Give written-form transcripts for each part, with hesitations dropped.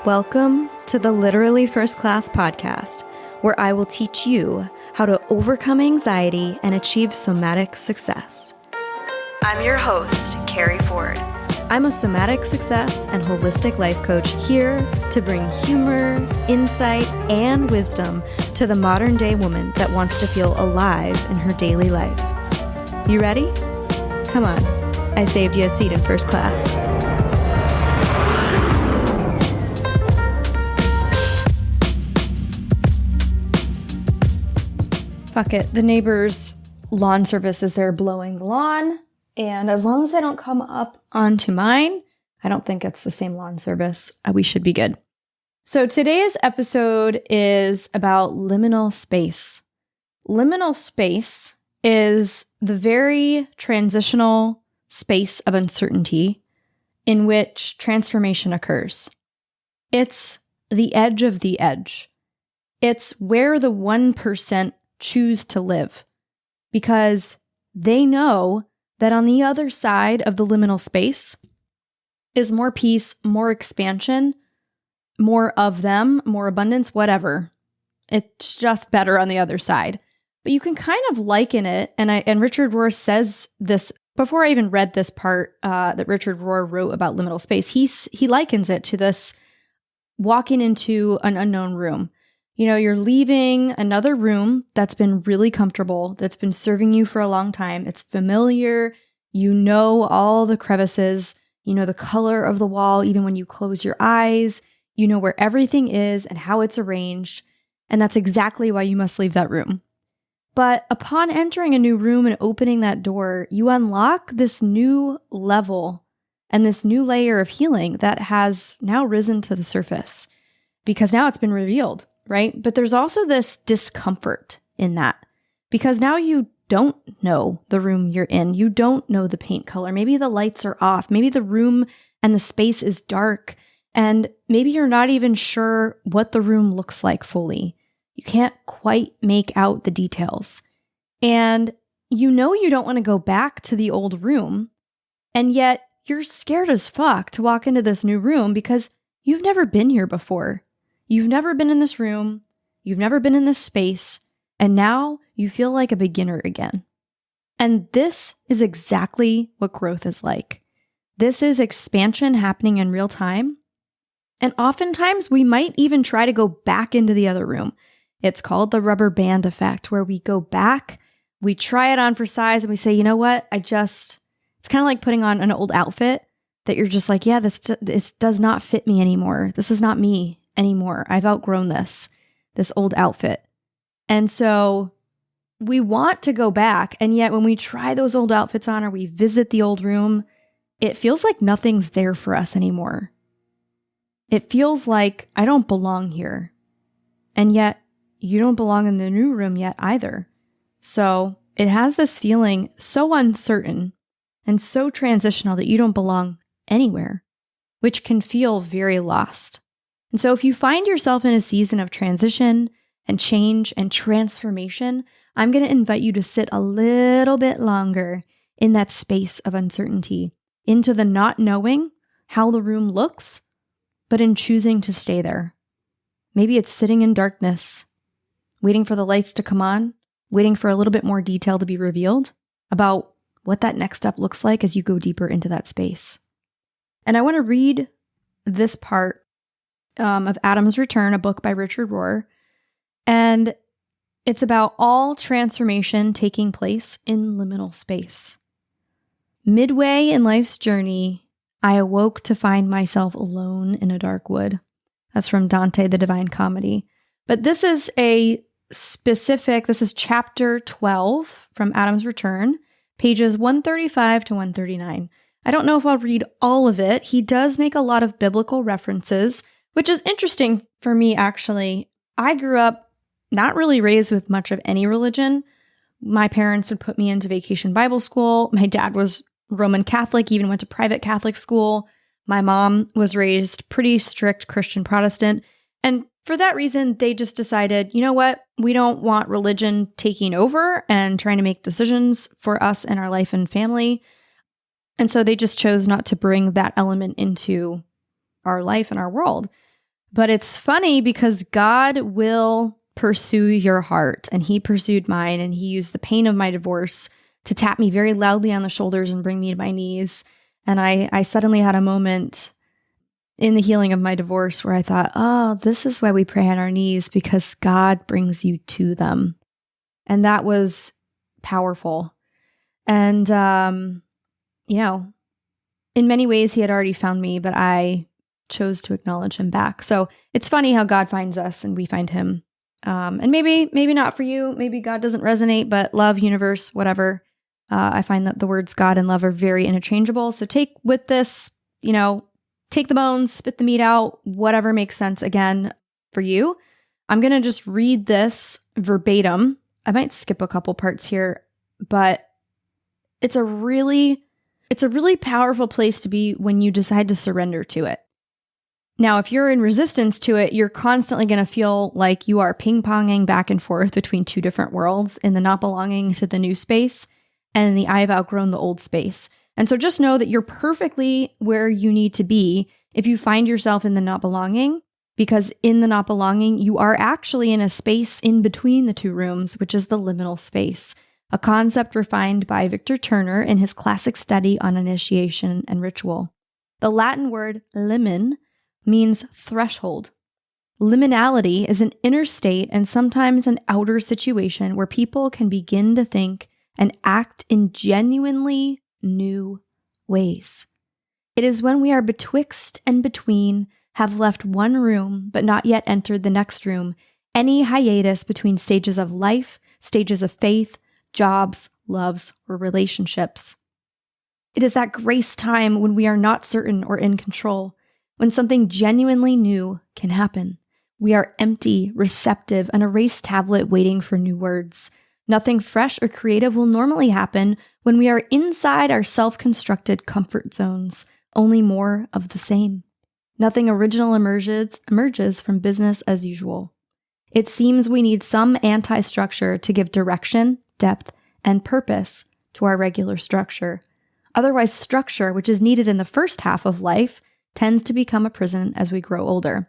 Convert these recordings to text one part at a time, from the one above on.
Welcome to the Literally First Class podcast, where I will teach you how to overcome anxiety and achieve somatic success. I'm your host, Keri Ford. I'm a somatic success and holistic life coach here to bring humor, insight, and wisdom to the modern day woman that wants to feel alive in her daily life. You ready? Come on, I saved you a seat in first class. Fuck it, the neighbor's lawn service is there blowing the lawn. And as long as I don't come up onto mine, I don't think it's the same lawn service. We should be good. So today's episode is about liminal space. Liminal space is the very transitional space of uncertainty in which transformation occurs. It's the edge of the edge. It's where the 1% choose to live because they know that on the other side of the liminal space is more peace, more expansion, more of them, more abundance, whatever. It's just better on the other side. But you can kind of liken it, and Richard Rohr says this, before I even read this part that Richard Rohr wrote about liminal space, he likens it to this walking into an unknown room. You know, you're leaving another room that's been really comfortable, that's been serving you for a long time. It's familiar. You know all the crevices. You know the color of the wall, even when you close your eyes. You know where everything is and how it's arranged. And that's exactly why you must leave that room. But upon entering a new room and opening that door, you unlock this new level and this new layer of healing that has now risen to the surface because now it's been revealed. Right? But there's also this discomfort in that because now you don't know the room you're in. You don't know the paint color. Maybe the lights are off. Maybe the room and the space is dark. And maybe you're not even sure what the room looks like fully. You can't quite make out the details. And you know you don't want to go back to the old room. And yet you're scared as fuck to walk into this new room because you've never been here before. You've never been in this room, you've never been in this space, and now you feel like a beginner again. And this is exactly what growth is like. This is expansion happening in real time. And oftentimes we might even try to go back into the other room. It's called the rubber band effect, where we go back, we try it on for size, and we say, you know what, it's kind of like putting on an old outfit that you're just like, yeah, this does not fit me anymore. This is not me anymore. I've outgrown this old outfit. And so we want to go back. And yet when we try those old outfits on or we visit the old room, it feels like nothing's there for us anymore. It feels like I don't belong here. And yet you don't belong in the new room yet either. So it has this feeling so uncertain and so transitional that you don't belong anywhere, which can feel very lost. And so if you find yourself in a season of transition and change and transformation, I'm going to invite you to sit a little bit longer in that space of uncertainty, into the not knowing how the room looks, but in choosing to stay there. Maybe it's sitting in darkness, waiting for the lights to come on, waiting for a little bit more detail to be revealed about what that next step looks like as you go deeper into that space. And I want to read this part of Adam's Return, a book by Richard Rohr. And it's about all transformation taking place in liminal space. Midway in life's journey, I awoke to find myself alone in a dark wood. That's from Dante, the Divine Comedy. But this is chapter 12 from Adam's Return, pages 135 to 139. I don't know if I'll read all of it. He does make a lot of biblical references, which is interesting for me, actually. I grew up not really raised with much of any religion. My parents would put me into vacation Bible school. My dad was Roman Catholic, even went to private Catholic school. My mom was raised pretty strict Christian Protestant. And for that reason, they just decided, you know what? We don't want religion taking over and trying to make decisions for us and our life and family. And so they just chose not to bring that element into our life and our world. But it's funny because God will pursue your heart, and he pursued mine, and he used the pain of my divorce to tap me very loudly on the shoulders and bring me to my knees. And I suddenly had a moment in the healing of my divorce where I thought, oh, this is why we pray on our knees, because God brings you to them. And that was powerful. And, in many ways he had already found me, but I chose to acknowledge him back. So it's funny how God finds us and we find him. And maybe not for you. Maybe God doesn't resonate, but love, universe, whatever. I find that the words God and love are very interchangeable. So take with this, take the bones, spit the meat out, whatever makes sense again for you. I'm going to just read this verbatim. I might skip a couple parts here, but it's a really powerful place to be when you decide to surrender to it. Now, if you're in resistance to it, you're constantly going to feel like you are ping-ponging back and forth between two different worlds, in the not belonging to the new space and in the I've outgrown the old space. And so just know that you're perfectly where you need to be if you find yourself in the not belonging, because in the not belonging, you are actually in a space in between the two rooms, which is the liminal space, a concept refined by Victor Turner in his classic study on initiation and ritual. The Latin word limen means threshold. Liminality is an inner state and sometimes an outer situation where people can begin to think and act in genuinely new ways. It is when we are betwixt and between, have left one room but not yet entered the next room, any hiatus between stages of life, stages of faith, jobs, loves, or relationships. It is that grace time when we are not certain or in control, when something genuinely new can happen. We are empty, receptive, an erased tablet waiting for new words. Nothing fresh or creative will normally happen when we are inside our self-constructed comfort zones, only more of the same. Nothing original emerges from business as usual. It seems we need some anti-structure to give direction, depth, and purpose to our regular structure. Otherwise, structure, which is needed in the first half of life, tends to become a prison as we grow older.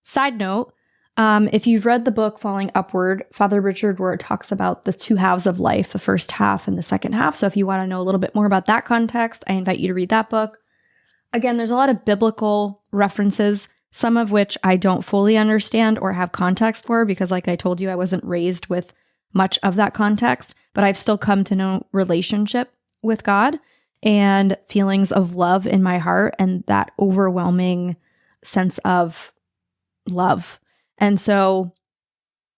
Side note, if you've read the book Falling Upward, Father Richard Rohr talks about the two halves of life, the first half and the second half. So if you want to know a little bit more about that context, I invite you to read that book. Again, there's a lot of biblical references, some of which I don't fully understand or have context for because, like I told you, I wasn't raised with much of that context, but I've still come to know relationship with God and feelings of love in my heart and that overwhelming sense of love. And so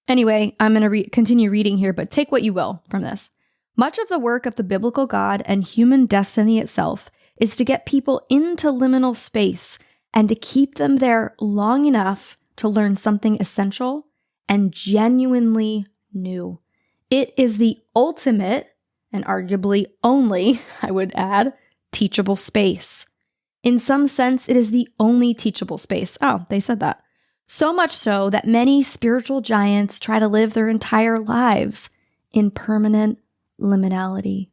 anyway, I'm going to continue reading here, but take what you will from this. Much of the work of the biblical God and human destiny itself is to get people into liminal space and to keep them there long enough to learn something essential and genuinely new. It is the ultimate, and arguably only, I would add, teachable space. In some sense, it is the only teachable space. Oh, they said that. So much so that many spiritual giants try to live their entire lives in permanent liminality.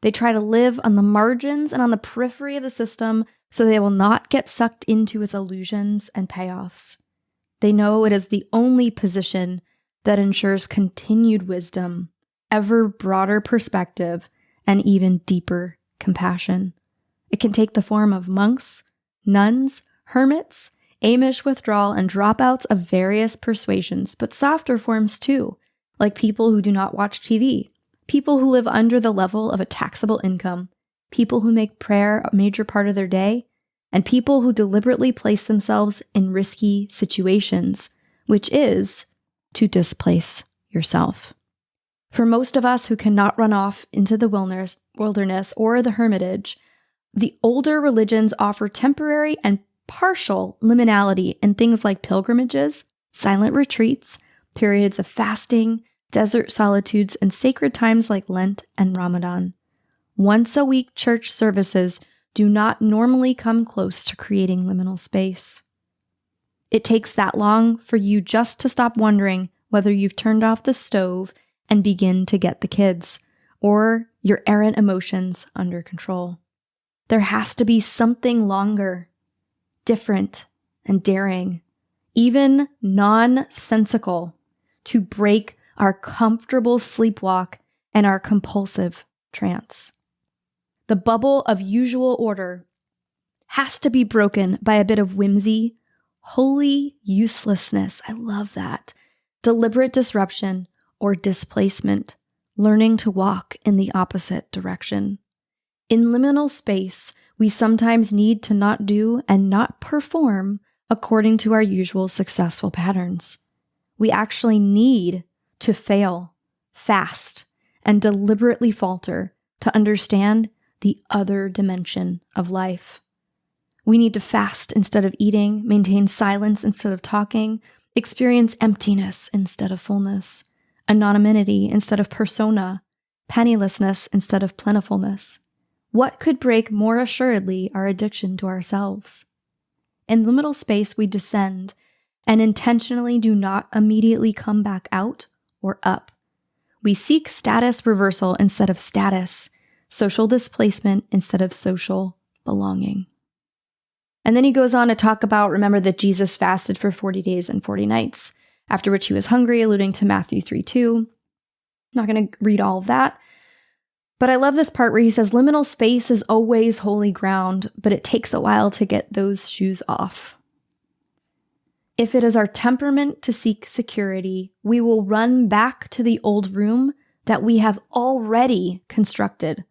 They try to live on the margins and on the periphery of the system so they will not get sucked into its illusions and payoffs. They know it is the only position that ensures continued wisdom, ever broader perspective, and even deeper compassion. It can take the form of monks, nuns, hermits, Amish withdrawal, and dropouts of various persuasions, but softer forms too, like people who do not watch TV, people who live under the level of a taxable income, people who make prayer a major part of their day, and people who deliberately place themselves in risky situations, which is to displace yourself. For most of us who cannot run off into the wilderness or the hermitage, the older religions offer temporary and partial liminality in things like pilgrimages, silent retreats, periods of fasting, desert solitudes, and sacred times like Lent and Ramadan. Once-a-week church services do not normally come close to creating liminal space. It takes that long for you just to stop wondering whether you've turned off the stove and begin to get the kids, or your errant emotions under control. There has to be something longer, different, and daring even nonsensical, to break our comfortable sleepwalk and our compulsive trance. The bubble of usual order has to be broken by a bit of whimsy, holy uselessness. I love that. Deliberate disruption or displacement, learning to walk in the opposite direction. In liminal space, we sometimes need to not do and not perform according to our usual successful patterns. We actually need to fail, fast, and deliberately falter to understand the other dimension of life. We need to fast instead of eating, maintain silence instead of talking, experience emptiness instead of fullness, anonymity instead of persona, pennilessness instead of plentifulness. What could break more assuredly our addiction to ourselves? In liminal space, we descend and intentionally do not immediately come back out or up. We seek status reversal instead of status, social displacement instead of social belonging. And then he goes on to talk about, remember that Jesus fasted for 40 days and 40 nights, after which he was hungry, alluding to Matthew 3:2. I'm not going to read all of that. But I love this part where he says, liminal space is always holy ground, but it takes a while to get those shoes off. If it is our temperament to seek security, we will run back to the old room that we have already constructed.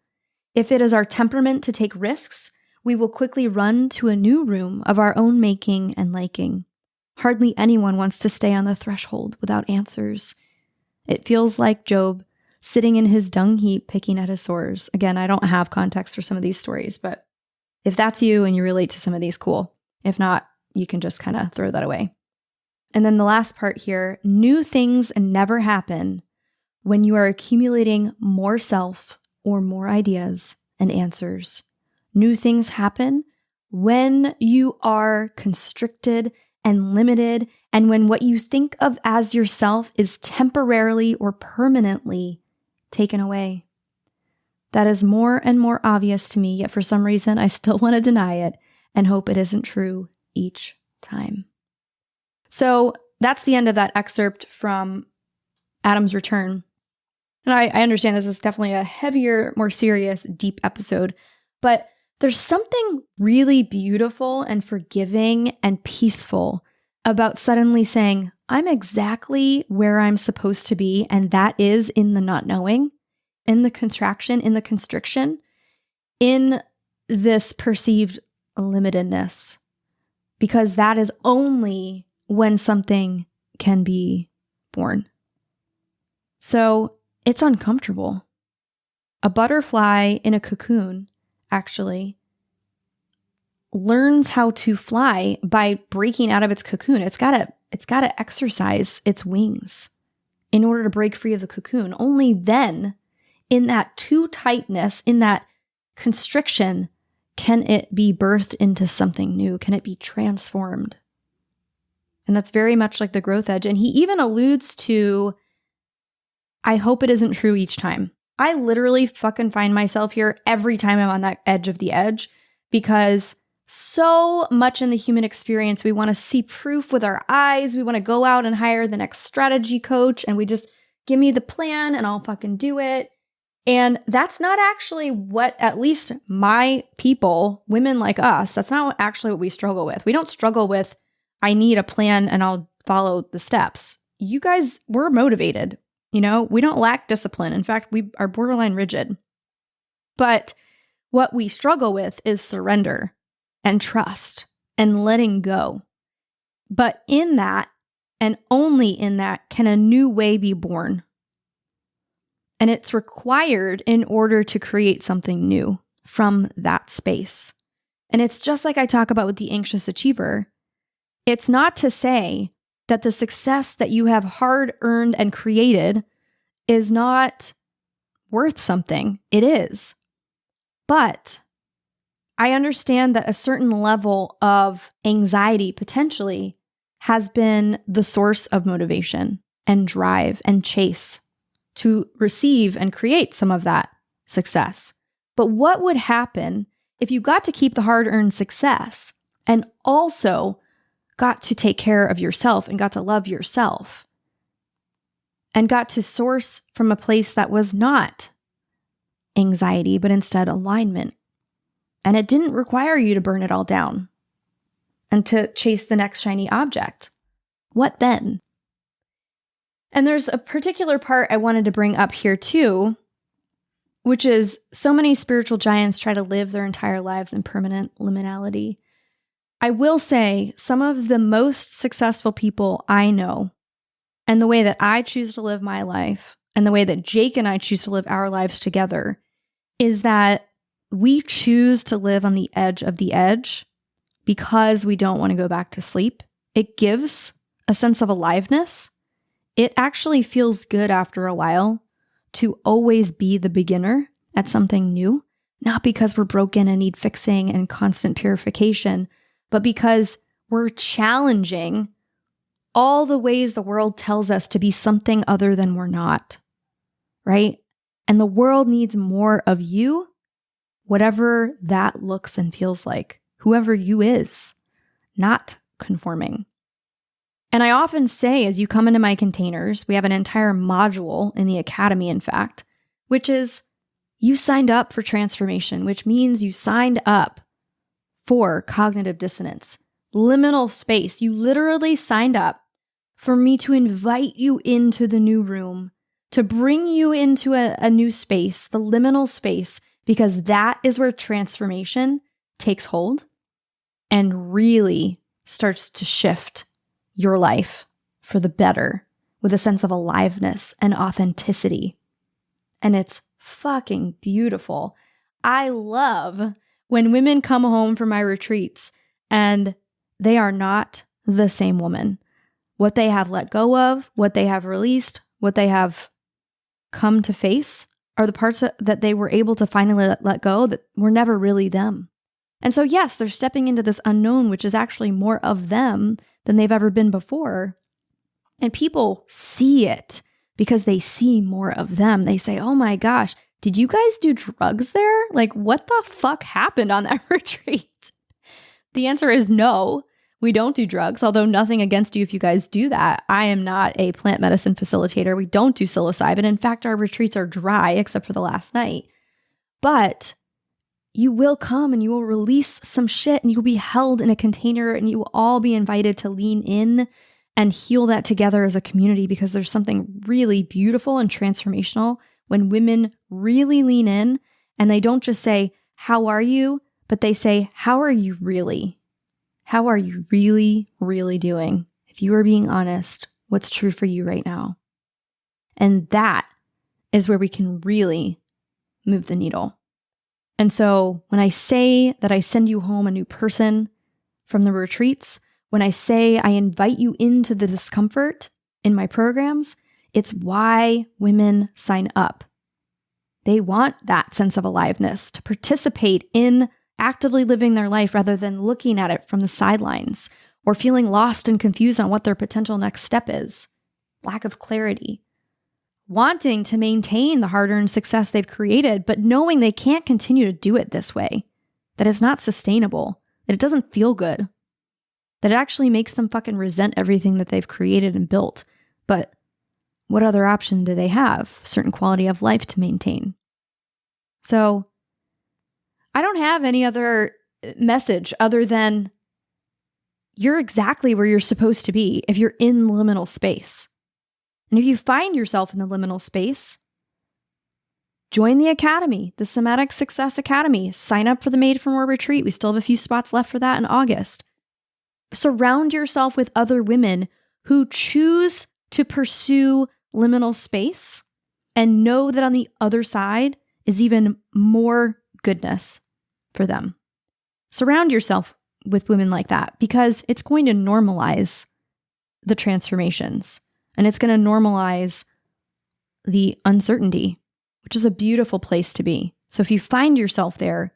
If it is our temperament to take risks, we will quickly run to a new room of our own making and liking. Hardly anyone wants to stay on the threshold without answers. It feels like Job sitting in his dung heap picking at his sores. Again, I don't have context for some of these stories, but if that's you and you relate to some of these, cool. If not, you can just kind of throw that away. And then the last part here, new things never happen when you are accumulating more self or more ideas and answers. New things happen when you are constricted and limited, and when what you think of as yourself is temporarily or permanently taken away. That is more and more obvious to me, yet for some reason I still want to deny it and hope it isn't true each time. So that's the end of that excerpt from Adam's Return. And I understand this is definitely a heavier, more serious, deep episode, but there's something really beautiful and forgiving and peaceful about suddenly saying, I'm exactly where I'm supposed to be, and that is in the not knowing, in the contraction, in the constriction, in this perceived limitedness, because that is only when something can be born. So it's uncomfortable. A butterfly in a cocoon actually learns how to fly by breaking out of its cocoon. It's got to exercise its wings in order to break free of the cocoon. Only then, in that too tightness, in that constriction, can it be birthed into something new? Can it be transformed? And that's very much like the growth edge. And he even alludes to, I hope it isn't true each time. I literally fucking find myself here every time I'm on that edge of the edge, because so much in the human experience, we want to see proof with our eyes. We want to go out and hire the next strategy coach, and we just give me the plan and I'll fucking do it. And that's not actually what, at least my people, women like us, that's not actually what we struggle with. We don't struggle with, I need a plan and I'll follow the steps. You guys, we're motivated. You know, we don't lack discipline. In fact, we are borderline rigid. But what we struggle with is surrender and trust and letting go. But in that, and only in that, can a new way be born. And it's required in order to create something new from that space. And it's just like I talk about with the anxious achiever. It's not to say that the success that you have hard earned and created is not worth something. It is. But I understand that a certain level of anxiety potentially has been the source of motivation and drive and chase to receive and create some of that success. But what would happen if you got to keep the hard-earned success and also got to take care of yourself and got to love yourself and got to source from a place that was not anxiety, but instead alignment. And it didn't require you to burn it all down and to chase the next shiny object. What then? And there's a particular part I wanted to bring up here too, which is so many spiritual giants try to live their entire lives in permanent liminality. I will say some of the most successful people I know, and the way that I choose to live my life, and the way that Jake and I choose to live our lives together, is that we choose to live on the edge of the edge because we don't want to go back to sleep. It gives a sense of aliveness. It actually feels good after a while to always be the beginner at something new, not because we're broken and need fixing and constant purification, but because we're challenging all the ways the world tells us to be something other than we're not, right? And the world needs more of you, whatever that looks and feels like, whoever you is, not conforming. And I often say, as you come into my containers, we have an entire module in the academy, in fact, which is you signed up for transformation, which means you signed up for cognitive dissonance, liminal space. You literally signed up for me to invite you into the new room, to bring you into a new space, the liminal space, because that is where transformation takes hold and really starts to shift your life for the better with a sense of aliveness and authenticity. And it's fucking beautiful. I love when women come home from my retreats and they are not the same woman. What they have let go of, what they have released, what they have come to face are the parts that they were able to finally let go that were never really them. And so, yes, they're stepping into this unknown, which is actually more of them than they've ever been before. And people see it because they see more of them. They say, oh my gosh, did you guys do drugs there? Like, what the fuck happened on that retreat? The answer is no, we don't do drugs, although nothing against you if you guys do that. I am not a plant medicine facilitator. We don't do psilocybin. In fact, our retreats are dry except for the last night. But you will come and you will release some shit and you'll be held in a container and you will all be invited to lean in and heal that together as a community, because there's something really beautiful and transformational when women really lean in and they don't just say, how are you? But they say, how are you really? How are you really, really doing? If you are being honest, what's true for you right now? And that is where we can really move the needle. And so when I say that I send you home a new person from the retreats, when I say I invite you into the discomfort in my programs, it's why women sign up. They want that sense of aliveness, to participate in actively living their life rather than looking at it from the sidelines or feeling lost and confused on what their potential next step is. Lack of clarity. Wanting to maintain the hard-earned success they've created, but knowing they can't continue to do it this way, that it's not sustainable, that it doesn't feel good, that it actually makes them fucking resent everything that they've created and built. But what other option do they have? Certain quality of life to maintain. So I don't have any other message other than you're exactly where you're supposed to be if you're in liminal space. And if you find yourself in the liminal space, join the academy, the Somatic Success Academy. Sign up for the Made for More retreat. We still have a few spots left for that in August. Surround yourself with other women who choose to pursue liminal space and know that on the other side is even more goodness for them. Surround yourself with women like that because it's going to normalize the transformations. And it's going to normalize the uncertainty, which is a beautiful place to be. So if you find yourself there,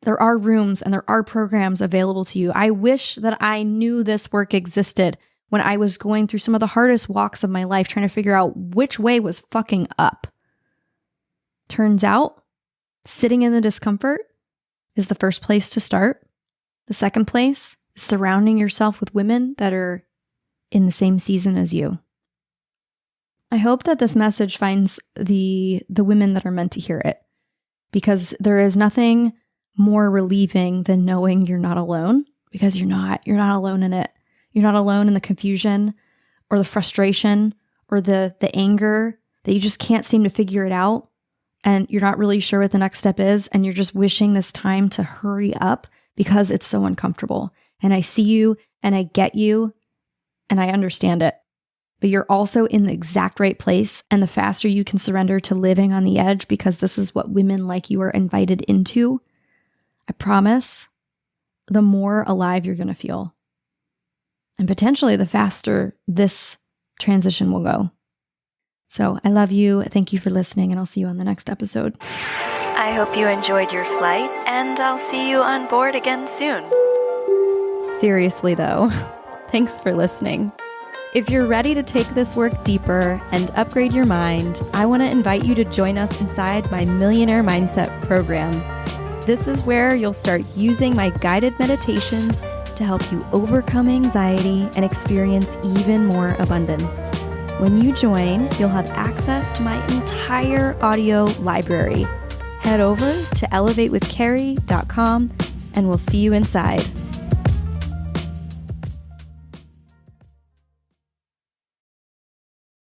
there are rooms and there are programs available to you. I wish that I knew this work existed when I was going through some of the hardest walks of my life, trying to figure out which way was fucking up. Turns out, sitting in the discomfort is the first place to start. The second place surrounding yourself with women that are in the same season as you. I hope that this message finds the women that are meant to hear it, because there is nothing more relieving than knowing you're not alone, because you're not alone in it. You're not alone in the confusion or the frustration or the anger that you just can't seem to figure it out. And you're not really sure what the next step is. And you're just wishing this time to hurry up because it's so uncomfortable. And I see you and I get you and I understand it. But you're also in the exact right place. And the faster you can surrender to living on the edge, because this is what women like you are invited into, I promise, the more alive you're going to feel. And potentially the faster this transition will go. So I love you. Thank you for listening, and I'll see you on the next episode. I hope you enjoyed your flight, and I'll see you on board again soon. Seriously though, thanks for listening. If you're ready to take this work deeper and upgrade your mind, I want to invite you to join us inside my Millionaire Mindset program. This is where you'll start using my guided meditations to help you overcome anxiety and experience even more abundance. When you join, you'll have access to my entire audio library. Head over to elevatewithkeri.com and we'll see you inside.